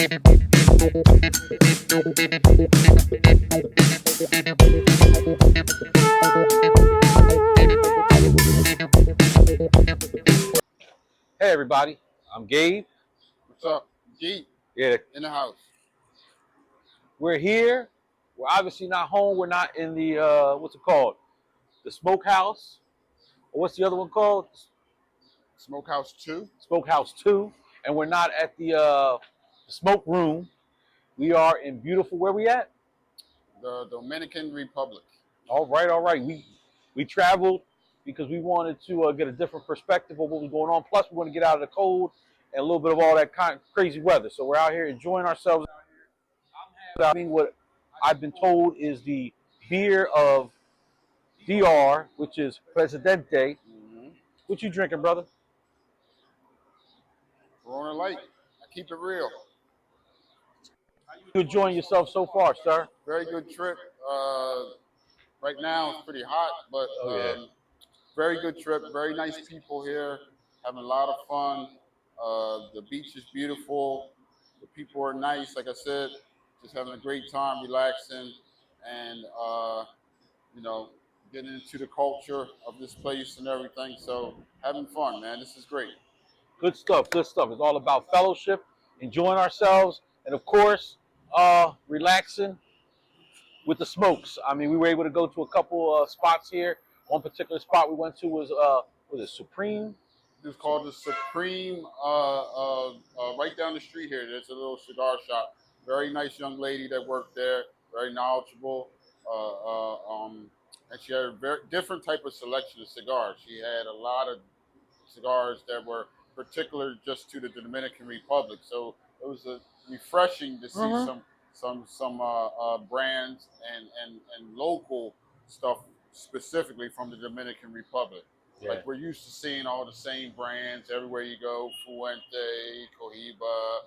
Hey everybody, I'm Gabe. What's up? Deit Yeah, in the house. we're here. We're obviously not home. We're not in the what's it called? The smokehouse. Or what's the other one called? Smokehouse 2, Smokehouse 2. And we're not at the smoke room. We are in beautiful, where we at? the Dominican Republic. All right, all right. We traveled because we wanted to get a different perspective of what was going on. Plus, we want to get out of the cold and a little bit of all that kind of crazy weather. So we're out here enjoying ourselves. I'm having what I've been told is the beer of DR, which is Presidente. Mm-hmm. What you drinking, brother? Corona Light. I keep it real. You enjoying yourself so far, sir? Very good trip. Right now it's pretty hot, but Oh yeah. very good trip. Very nice people here. Having a lot of fun. The beach is beautiful. The people are nice. Like I said, just having a great time, relaxing, and you know, getting into the culture of this place and everything. So having fun, man. This is great. Good stuff, good stuff. It's all about fellowship, enjoying ourselves, and of course, relaxing with the smokes. I mean, we were able to go to a couple spots here. One particular spot we went to was it Supreme? It's called the Supreme. Right down the street here, there's a little cigar shop. Very nice young lady that worked there. Very knowledgeable. And she had a very different type of selection of cigars. She had a lot of cigars that were particular just to the Dominican Republic. So it was refreshing to see Mm-hmm. some brands and local stuff specifically from the Dominican Republic. Yeah. Like we're used to seeing all the same brands everywhere you go: Fuente, Cohiba,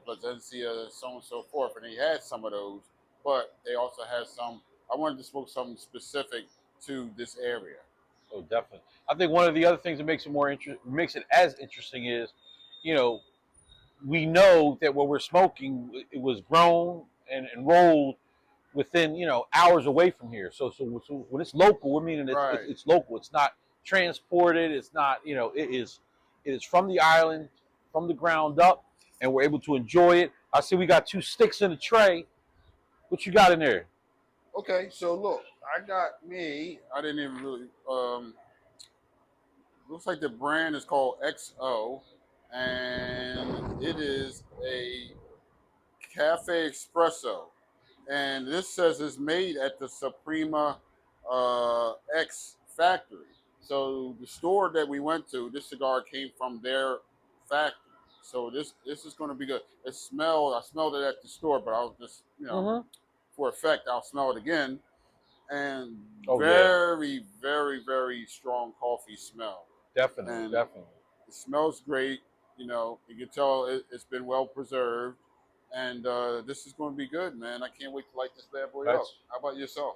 Plasencia, so on and so forth. And they had some of those, but they also had some. I wanted to smoke something specific to this area. Oh, definitely. I think one of the other things that makes it makes it as interesting is, you know, we know that what we're smoking it was grown and rolled within hours away from here. So when it's local, we're meaning Right. it's local. It's not transported. It's not it is from the island, from the ground up, and we're able to enjoy it. I see we got two sticks in the tray. What you got in there? Okay, so look, I got me. I didn't even really. Looks like the brand is called XO, and it is a cafe espresso. And this says it's made at the Suprema X factory. So the store that we went to, this cigar came from their factory. So this is going to be good. I smelled it at the store, but I'll just Mm-hmm. for effect, I'll smell it again. And Oh yeah, very, very, very strong coffee smell. definitely, And definitely. it smells great. You can tell it's been well preserved. And this is going to be good, man. I can't wait to light this bad boy up. That's How about yourself?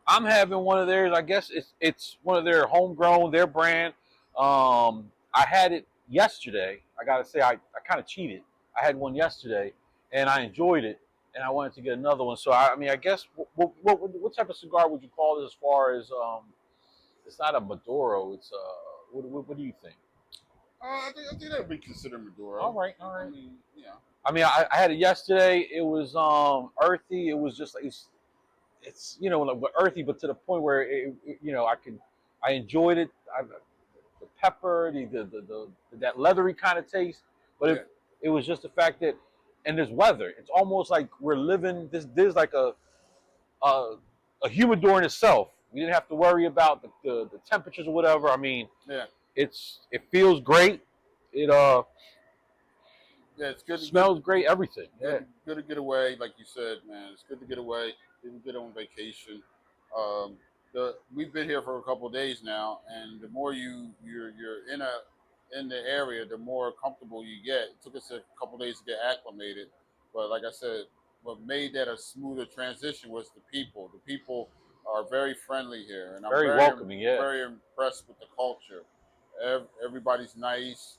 I'm having one of theirs. I guess it's one of their homegrown, their brand. I had it yesterday. I gotta say, I kind of cheated. I had one yesterday, and I enjoyed it, and I wanted to get another one. So I mean, I guess what type of cigar would you call this? As far as it's not a Maduro. It's what do you think? I think that would be considered All Maduro. right, all right. I mean, yeah. I mean, I had it yesterday. It was earthy. It was just like it's like earthy, but to the point where I enjoyed it. The pepper, that leathery kind of taste, but Yeah. it was just the fact that, and there's weather. It's almost like we're living. There's like a a humidor in itself. We didn't have to worry about the temperatures or whatever. I mean, Yeah. it feels great. It Yeah. It's good. smells great. Everything. Yeah. Good to get away, like you said, man. It's good to get away. Didn't get on vacation. Um, we've been here for a couple of days now, and the more you're in the area, the more comfortable you get. It took us a couple of days to get acclimated, but like I said, what made that a smoother transition was the people. The people are very friendly here, and I'm Very welcoming. Yeah. very impressed with the culture. Everybody's nice,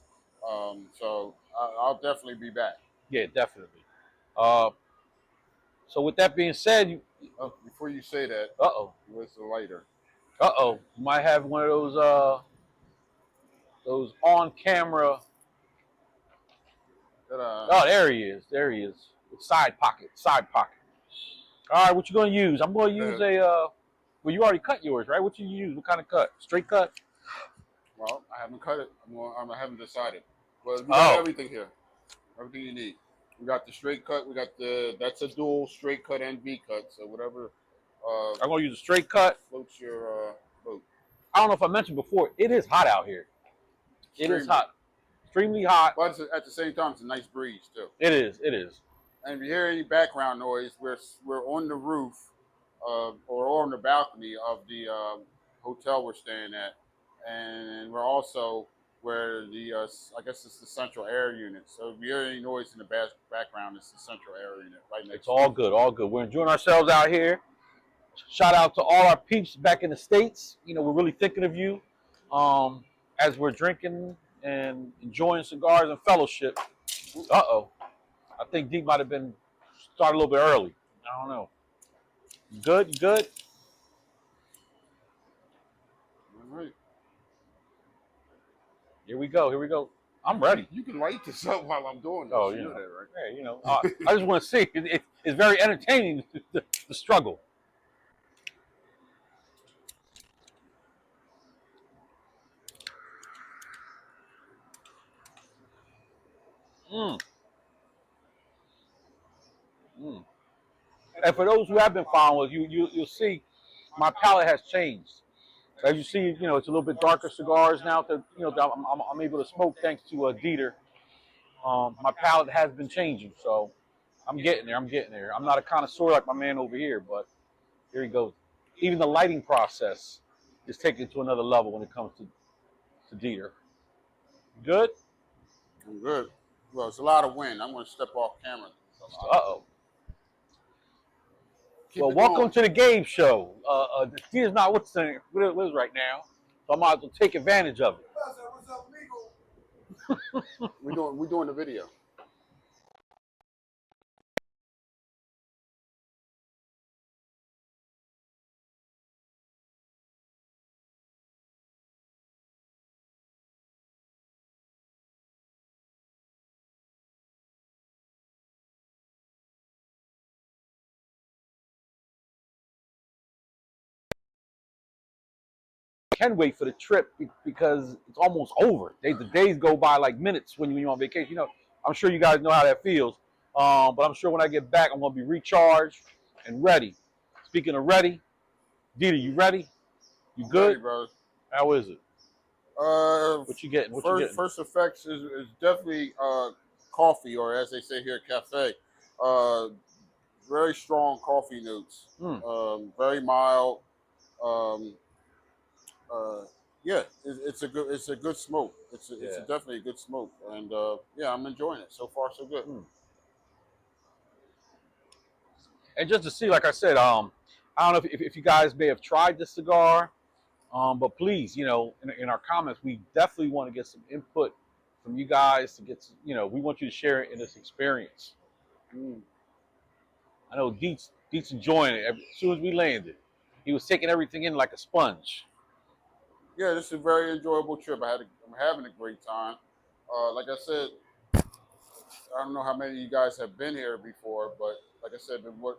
so I'll definitely be back. Yeah. Definitely. Uh, so with that being said, Before you say that, uh-oh, where's the lighter? you might have one of those on camera. Oh, there he is. There he is. Side pocket. Side pocket. All right, what you gonna use? I'm gonna use a. Well, you already cut yours, right? What you use? What kind of cut? Straight cut? Well, I haven't cut it. I haven't decided. But we got Oh, everything here. Everything you need. We got the straight cut. We got that's a dual straight cut and V cut. So whatever I'm gonna use a straight cut. floats your boat. I don't know if I mentioned before. It is hot out here. It is Extremely. hot. Extremely hot. But at the same time, it's a nice breeze too. It is. It is. And if you hear any background noise, we're on the roof or on the balcony of the hotel we're staying at, and we're also where the I guess it's the central air unit. So if you hear any noise in the background, it's the central air unit right next. It's all good. All good. We're enjoying ourselves out here. Shout out to all our peeps back in the States. You know, we're really thinking of you as we're drinking and enjoying cigars and fellowship. Uh-oh. I think Deit might have been started a little bit early. I don't know. Good, good. All right. Here we go. Here we go. I'm ready. You can light this up while I'm doing this. Oh, you you know know. that, right? Yeah, you know. I just want to see. It's very entertaining, the struggle. Mm. Mm. And for those who have been following us, you'll see my palate has changed. As you see, you know, it's a little bit darker cigars now. That you know, I'm able to smoke thanks to Dieter. My palate has been changing, so I'm getting there. I'm getting there. I'm not a connoisseur like my man over here, but here he goes. Even the lighting process is taken to another level when it comes to Dieter. Good? I'm good. Well, it's a lot of wind. I'm going to step off camera. Uh-oh. Keep Well, it welcome going. to the Gabe Show. Dieter's not with us right now, so I might as well take advantage of it. What's up, legal? we're doing the video. Can wait for the trip because it's almost over. The days go by like minutes when you're on vacation. You know, I'm sure you guys know how that feels. But I'm sure when I get back, I'm gonna be recharged and ready. Speaking of ready, Dieter, you ready? You good? Ready, brother. How is it? What you getting? What you getting? First effects is definitely coffee, or as they say here, cafe. Uh, very strong coffee notes. Very mild. Um, uh, yeah, it's a good smoke. It's definitely a good smoke, and yeah, I'm enjoying it so far. So good. And just to see, like I said, I don't know if you guys may have tried this cigar, but please, you know, in our comments, we definitely want to get some input from you guys to get, you know, we want you to share in this experience. I know Deet's enjoying it. As soon as we landed, he was taking everything in like a sponge. Yeah, this is a very enjoyable trip. I'm having a great time. Like I said, I don't know how many of you guys have been here before, but like I said, what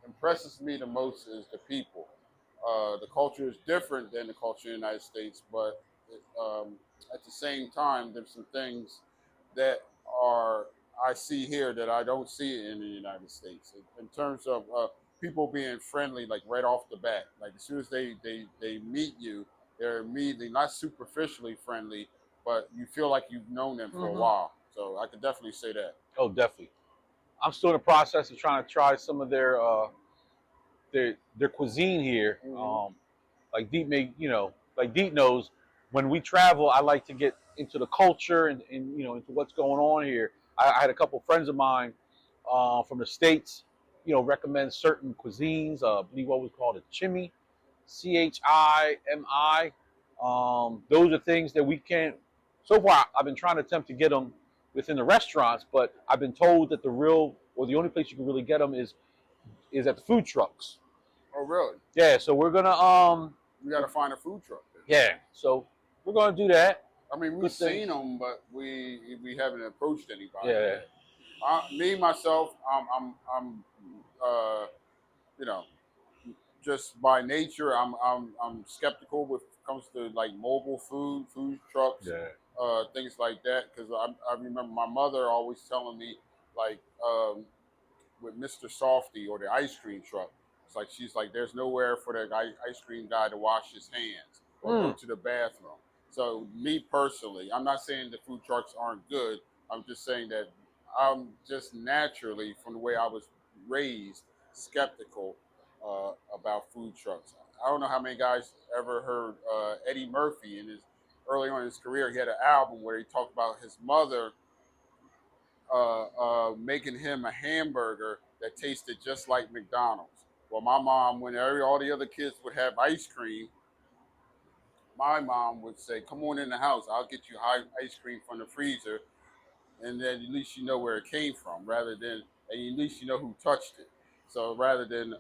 impresses me the most is the people. The culture is different than the culture in the United States, but at the same time, there's some things that are I see here that I don't see in the United States. In terms of people being friendly, like right off the bat, like as soon as they meet you, they're immediately not superficially friendly, but you feel like you've known them for a while. So I could definitely say that. Oh, definitely. I'm still in the process of trying to try some of their cuisine here. Like Deet may, you know, like Deet knows, when we travel, I like to get into the culture and you know, into what's going on here. I had a couple friends of mine from the States, you know, recommend certain cuisines. I believe what was called a chimi, Chimi. Those are things that we can't. So far, I've been trying to attempt to get them within the restaurants, but I've been told that the real or the only place you can really get them is at the food trucks. Oh, really? Yeah, so we're gonna We got to find a food truck then. yeah, so we're gonna do that. I mean, we've Good thing. seen them, but we haven't approached anybody. Yeah. Yet. Me myself, I'm you know, just by nature, I'm skeptical when it comes to like mobile food trucks, Yeah. things like that. Because I remember my mother always telling me like with Mr. Softy or the ice cream truck, it's like she's like, there's nowhere for the ice cream guy to wash his hands or go to the bathroom. So me personally, I'm not saying the food trucks aren't good. I'm just saying that I'm just naturally, from the way I was raised, skeptical about food trucks. I don't know how many guys ever heard Eddie Murphy in his early on in his career. He had an album where he talked about his mother making him a hamburger that tasted just like McDonald's. Well, my mom, when all the other kids would have ice cream, my mom would say, "Come on in the house. I'll get you ice cream from the freezer, and then at least you know where it came from, and at least you know who touched it." So rather than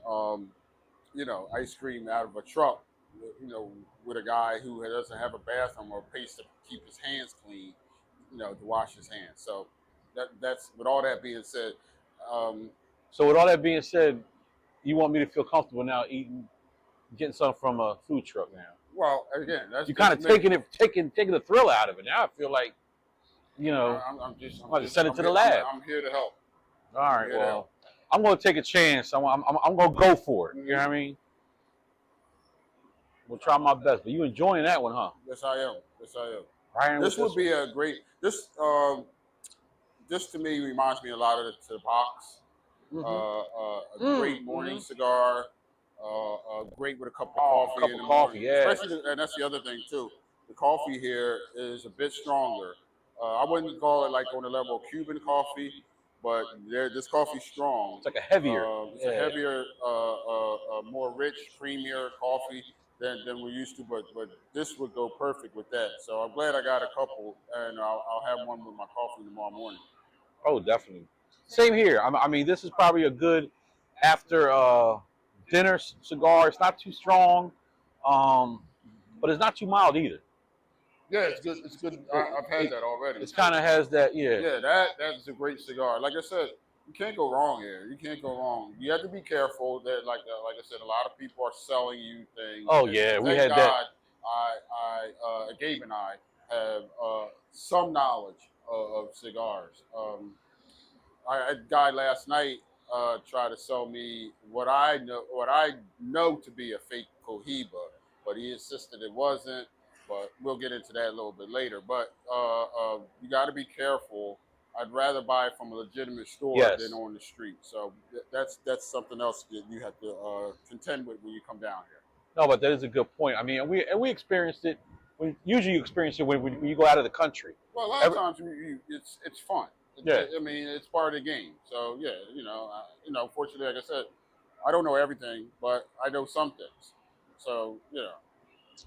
ice cream out of a truck, with a guy who doesn't have a bathroom or place to keep his hands clean, to wash his hands. So that's with all that being said. So with all that being said, you want me to feel comfortable now getting something from a food truck now? Well, again, that's you kind of taking the thrill out of it. Now I feel like, I'm just send it to the lab. I'm here to help. All right, well, I'm going to take a chance. I'm going to go for it. Mm-hmm. You know what I mean? We'll try my best. But you enjoying that one, huh? Yes, I am. Yes, I am. Right, this would be a great. This to me reminds me a lot of the box. Mm-hmm. A great morning cigar. Great with a cup of coffee in the morning. Yeah. Especially, and that's the other thing too. The coffee here is a bit stronger. I wouldn't call it like on the level of Cuban coffee, but this coffee's strong. It's like a heavier. It's a heavier, more rich, creamier coffee than we're used to. But this would go perfect with that. So I'm glad I got a couple, and I'll have one with my coffee tomorrow morning. Oh, definitely. Same here. I mean, this is probably a good after dinner cigar. It's not too strong, but it's not too mild either. Yeah, it's good. It's good. I've had that already. It kind of has that, yeah. Yeah, that's a great cigar. Like I said, you can't go wrong here. You can't go wrong. You have to be careful that, like I said, a lot of people are selling you things. Oh yeah, we had that. Gabe and I have some knowledge of cigars. I had a guy last night try to sell me what I know to be a fake Cohiba, but he insisted it wasn't. But we'll get into that a little bit later. But you got to be careful. I'd rather buy from a legitimate store than on the street. So that's something else that you have to contend with when you come down here. No, but that is a good point. I mean, we experienced it. Usually you experience it when you go out of the country. Well, a lot of times it's fun. I mean, it's part of the game. So yeah, fortunately, like I said, I don't know everything, but I know some things. So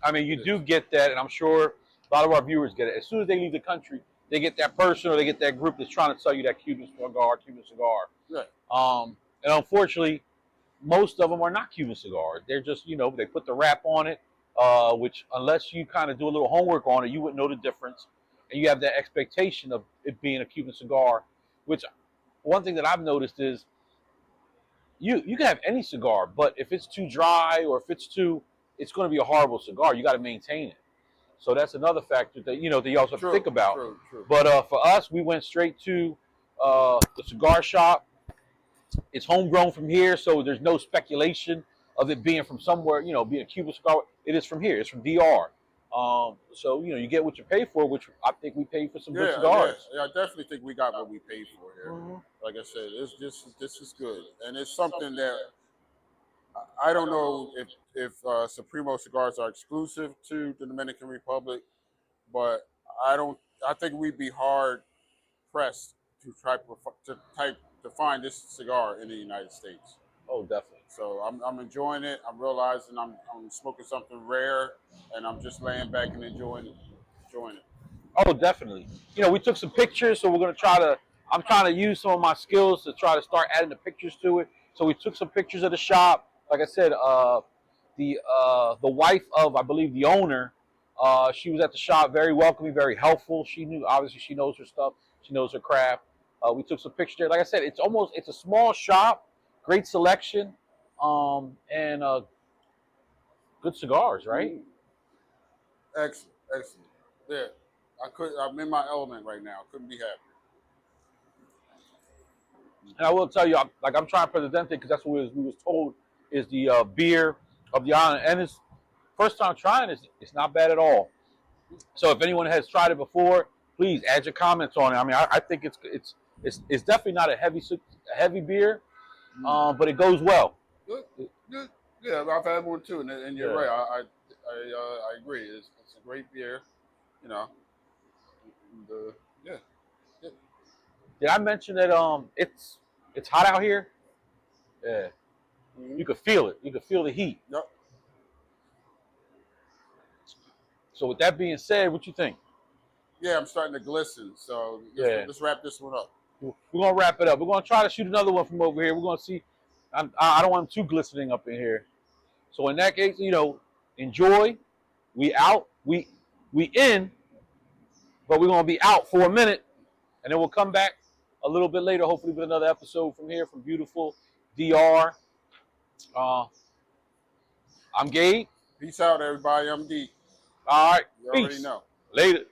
I mean, you do get that, and I'm sure a lot of our viewers get it. As soon as they leave the country, they get that person or they get that group that's trying to sell you that Cuban cigar. Yeah. And unfortunately, most of them are not Cuban cigars. They're just, they put the wrap on it, which unless you kind of do a little homework on it, you wouldn't know the difference. And you have that expectation of it being a Cuban cigar, which one thing that I've noticed is you can have any cigar, but if it's too dry or if it's going to be a horrible cigar. You got to maintain it. So that's another factor that that you also have to think about. True. But for us, we went straight to the cigar shop. It's homegrown from here, so there's no speculation of it being from somewhere. Being a Cuban cigar. It is from here. It's from DR. So you get what you pay for, which I think we paid for some good cigars. Yeah, I definitely think we got what we paid for here. Mm-hmm. Like I said, this is good, and it's something that I don't know if Supremo cigars are exclusive to the Dominican Republic, but I think we'd be hard pressed to find this cigar in the United States. Oh, definitely. So I'm enjoying it. I'm realizing I'm smoking something rare, and I'm just laying back and enjoying it. Oh, definitely. We took some pictures, so we're gonna try to. I'm trying to use some of my skills to try to start adding the pictures to it. So we took some pictures of the shop. Like I said, the wife of, I believe, the owner, she was at the shop, very welcoming, very helpful. She knew, obviously, she knows her stuff. She knows her craft. We took some pictures there. Like I said, it's a small shop, great selection, and good cigars, right? Excellent, excellent. Yeah, I'm in my element right now. Couldn't be happier. And I will tell you, I'm trying Presidente because that's what we was told is the beer of the island, and it's first time trying. It's not bad at all. So if anyone has tried it before, please add your comments on it. I mean, I think it's definitely not a heavy beer, but it goes well. Good, good. Yeah, I've had one too, and you're right. I agree. It's a great beer, you know. And, yeah. Did I mention that it's hot out here? Yeah, you could feel it. You could feel the heat. Yep. So with that being said, what you think? Yeah, I'm starting to glisten. So let's wrap this one up. We're gonna wrap it up. We're gonna try to shoot another one from over here. We're gonna see. I don't want them too glistening up in here. So in that case, enjoy. We out. We in, but we're gonna be out for a minute, and then we'll come back a little bit later, hopefully with another episode from here from beautiful DR. I'm Gabe. Peace out, everybody. I'm Deit. All right. You Peace. already know. Later.